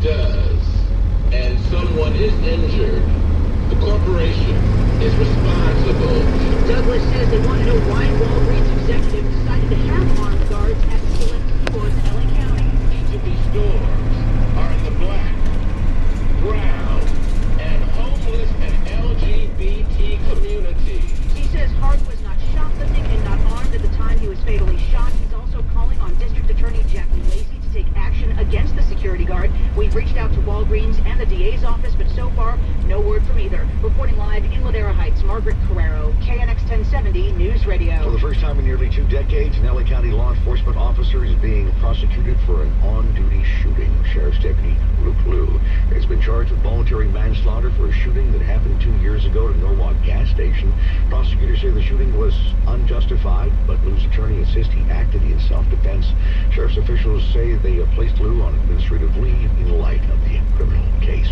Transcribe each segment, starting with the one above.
does, and someone is injured, the corporation is responsible. Douglas says they want to know why Walgreens executives decided to have armed guards at select stores in LA County. Each of these stores are in the black, brown, and homeless and LGBT communities. He says Hart was not shoplifting and not armed at the time he was fatally shot. He's also calling on District Attorney Jackie Lacey to take action against the security guard. We've reached out to Walgreens and the DA's office, but so far, no word from either. Reporting live in Ladera Heights, Margaret Carrero, KNX 1070 News Radio. For the first time in nearly 2 decades, an LA County law enforcement officer is being prosecuted for an on-duty shooting. Sheriff's Deputy Luke Liu has been charged with voluntary manslaughter for a shooting that happened 2 years ago at Norwalk gas station. Prosecutors say the shooting was unjustified, but Liu's attorney insists he acted in self-defense. Sheriff's officials say they placed Liu on administrative leave in light of the criminal case.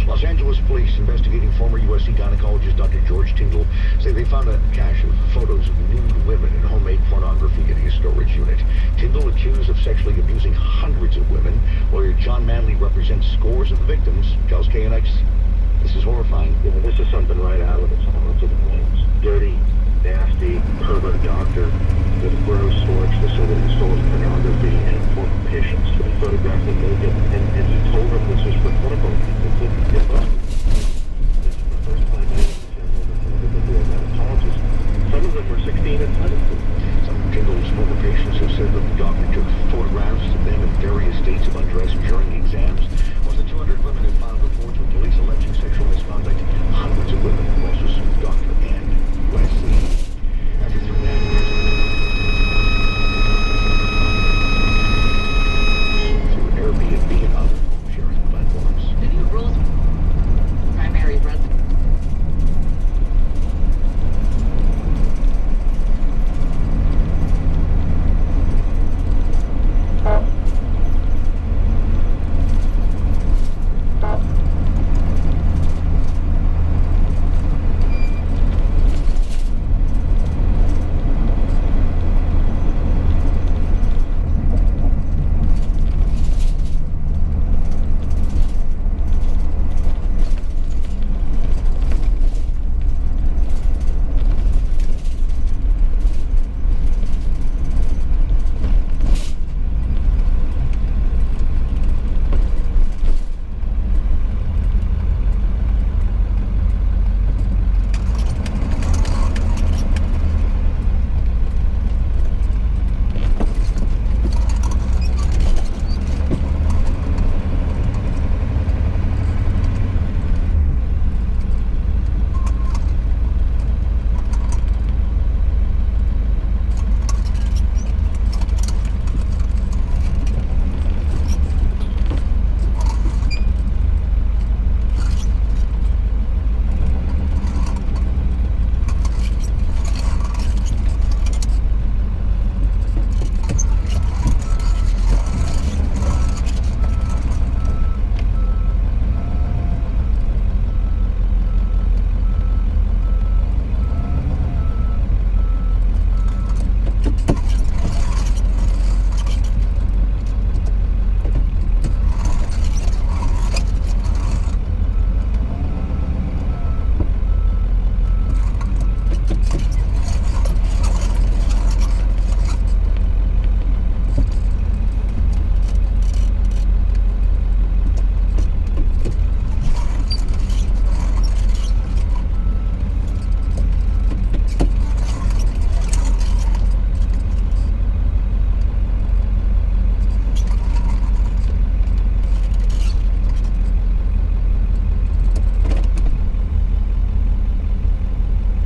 Los Angeles police investigating former USC gynecologist Dr. George Tyndall say they found a cache of photos of nude women and homemade pornography in his storage unit. Tyndall, accused of sexually abusing hundreds of women. Lawyer John Manley represents scores of the victims. Tells KNX, this is horrifying. You know, this is something right out of the Silence of the Lambs. Dirty, nasty, pervert doctor with a gross storage facility stores pornography and important patients.